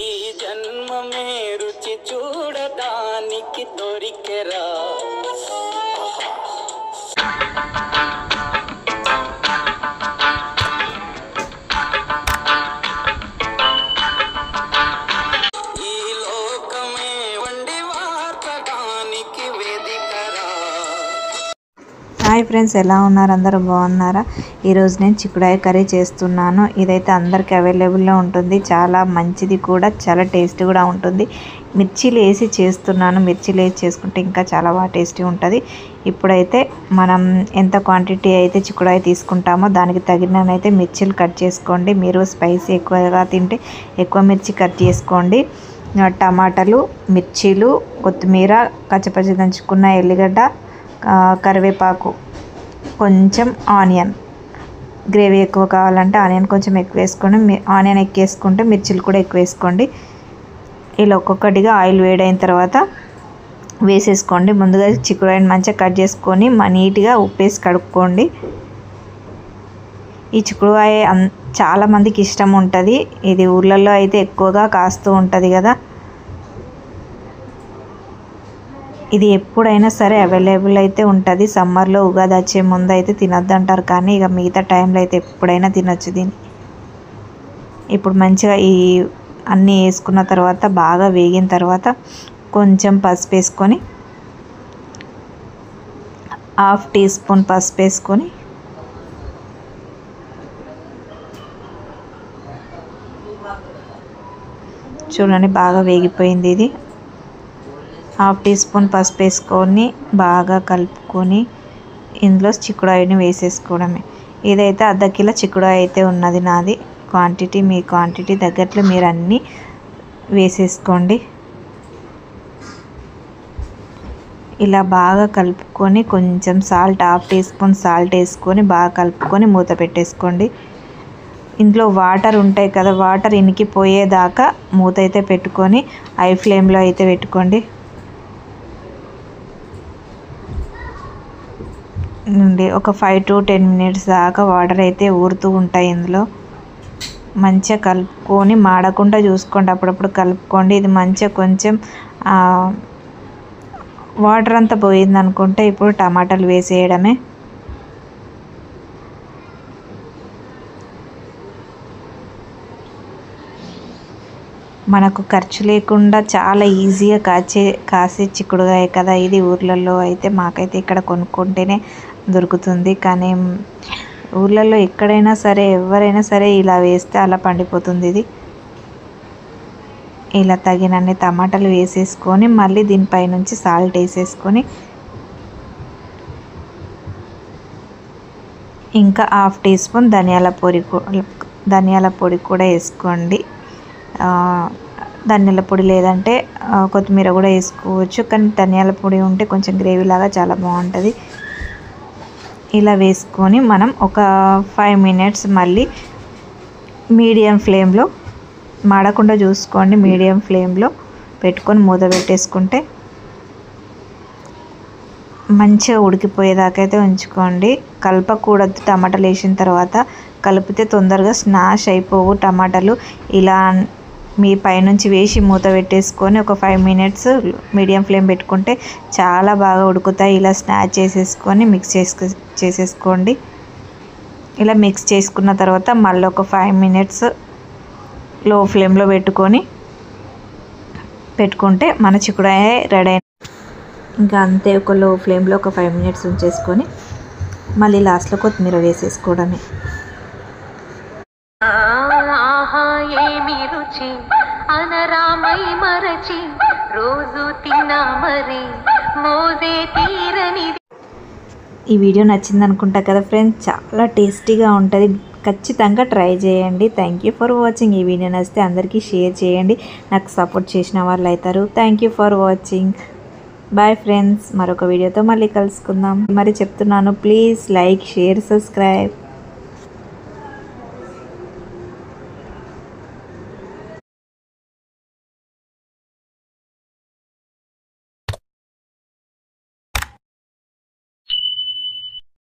ఈ జన్మమే రుచి చూడడానికి దొరికెరా. హాయ్ ఫ్రెండ్స్, ఎలా ఉన్నారు? అందరూ బాగున్నారా? ఈరోజు నేను చిక్కుడుకాయ కర్రీ చేస్తున్నాను. ఇదైతే అందరికీ అవైలబుల్లో ఉంటుంది, చాలా మంచిది కూడా, చాలా టేస్టీ కూడా ఉంటుంది. మిర్చీలు వేసి చేస్తున్నాను. మిర్చీలు వేసి చేసుకుంటే ఇంకా చాలా బాగా టేస్టీ ఉంటుంది. ఇప్పుడైతే మనం ఎంత క్వాంటిటీ అయితే చిక్కుడుకాయ తీసుకుంటామో దానికి తగిననైతే మిర్చీలు కట్ చేసుకోండి. మీరు స్పైసీ ఎక్కువగా తింటే ఎక్కువ మిర్చి కట్ చేసుకోండి. టమాటాలు, మిర్చీలు, కొత్తిమీర, కచ్చపచ్చి దంచుకున్న ఎల్లిగడ్డ, కరివేపాకు, కొంచెం ఆనియన్. గ్రేవీ ఎక్కువ కావాలంటే ఆనియన్ కొంచెం ఎక్కువ వేసుకోండి. ఆనియన్ ఎక్కువ వేసుకుంటే మిర్చిలు కూడా ఎక్కువ వేసుకోండి. ఇలా ఒక్కొక్కటిగా ఆయిల్ వేడైన తర్వాత వేసేసుకోండి. ముందుగా చిక్కుడుకాయని మంచిగా కట్ చేసుకొని నీట్గా ఉప్పేసి కడుక్కోండి. ఈ చిక్కుడుకాయ చాలామందికి ఇష్టం ఉంటుంది. ఇది ఊర్లలో అయితే ఎక్కువగా కాస్తూ ఉంటుంది కదా. ఇది ఎప్పుడైనా సరే అవైలబుల్ అయితే ఉంటుంది. సమ్మర్లో ఉగాది వచ్చే ముందు అయితే తినొద్దు అంటారు, కానీ ఇక మిగతా టైంలో అయితే ఎప్పుడైనా తినొచ్చు దీన్ని. ఇప్పుడు మంచిగా ఈ అన్నీ వేసుకున్న తర్వాత బాగా వేగిన తర్వాత కొంచెం పసుపు వేసుకొని, 1/2 టీ స్పూన్ పసుపు వేసుకొని చూడండి బాగా వేగిపోయింది. ఇది 1/2 టీ స్పూన్ పసుపు వేసుకొని బాగా కలుపుకొని ఇందులో చిక్కుడుకాయని వేసేసుకోవడమే. ఇదైతే 1/2 కిలో చిక్కుడుకాయ అయితే ఉన్నది నాది క్వాంటిటీ. మీ క్వాంటిటీ తగ్గట్లు మీరు అన్నీ వేసేసుకోండి. ఇలా బాగా కలుపుకొని కొంచెం సాల్ట్, 1/2 టీ స్పూన్ సాల్ట్ వేసుకొని బాగా కలుపుకొని మూత పెట్టేసుకోండి. ఇందులో వాటర్ ఉంటాయి కదా, వాటర్ ఇనికిపోయేదాకా మూత అయితే పెట్టుకొని హై ఫ్లేమ్లో అయితే పెట్టుకోండి. నుండి ఒక 5 to 10 minutes దాకా వాటర్ అయితే ఊరుతూ ఉంటాయి. ఇందులో మంచిగా కలుపుకొని మాడకుండా చూసుకోండి, అప్పుడప్పుడు కలుపుకోండి. ఇది మంచిగా కొంచెం వాటర్ అంతా పోయింది అనుకుంటే ఇప్పుడు టమాటాలు వేసేయడమే. మనకు ఖర్చు లేకుండా చాలా ఈజీగా కాసే చిక్కుడుకాయ కదా ఇది. ఊర్లలో అయితే మాకైతే ఇక్కడ కొనుక్కుంటేనే దొరుకుతుంది, కానీ ఊర్లలో ఎక్కడైనా సరే ఎవరైనా సరే ఇలా వేస్తే అలా పండిపోతుంది ఇది. ఇలా తగినన్ని టమాటాలు వేసేసుకొని మళ్ళీ దీనిపై నుంచి సాల్ట్ వేసేసుకొని ఇంకా 1/2 టీ స్పూన్ ధనియాల పొడి కూడా వేసుకోండి. ధనియాల పొడి లేదంటే కొత్తిమీర కూడా వేసుకోవచ్చు, కానీ ధనియాల పొడి ఉంటే కొంచెం గ్రేవీ లాగా చాలా బాగుంటుంది. ఇలా వేసుకొని మనం ఒక 5 minutes మళ్ళీ మీడియం ఫ్లేమ్లో, మాడకుండా చూసుకోండి, మీడియం ఫ్లేమ్లో పెట్టుకొని మూత పెట్టేసుకుంటే మంచిగా ఉడికిపోయేదాకా అయితే ఉంచుకోండి. కలపకూడదు. టమాటాలు వేసిన తర్వాత కలిపితే తొందరగా స్మాష్ అయిపోవు టమాటాలు. ఇలా మీ పైనుంచి వేసి మూత పెట్టేసుకొని ఒక 5 minutes మీడియం ఫ్లేమ్ పెట్టుకుంటే చాలా బాగా ఉడుకుతాయి. ఇలా స్నాచ్ చేసేసుకొని మిక్స్ చేసేసుకోండి. ఇలా మిక్స్ చేసుకున్న తర్వాత మళ్ళీ ఒక 5 minutes లో ఫ్లేమ్లో పెట్టుకుంటే మన చిక్కుడుకాయ రెడీ అయిన. ఇంకా అంతే, ఒక లో ఫ్లేమ్లో ఒక 5 minutes ఉంచేసుకొని మళ్ళీ లాస్ట్లో కొత్తిమీర వేసేసుకోవడమే. అనరామై మరచి రోజు తిన్నా మరి మోజే తీరని. ఈ వీడియో నచ్చింది అనుకుంటా కదా ఫ్రెండ్స్, చాలా టేస్టీగా ఉంటుంది. ఖచ్చితంగా ట్రై చేయండి. Thank you for watching. ఈ వీడియో నచ్చితే అందరికీ షేర్ చేయండి, నాకు సపోర్ట్ చేసిన వాళ్ళు అవుతారు. Thank you for watching. Bye friends, మరొక వీడియోతో మళ్ళీ కలుసుకుందాం. మరి చెప్తున్నాను, ప్లీజ్ లైక్, షేర్, సబ్స్క్రైబ్.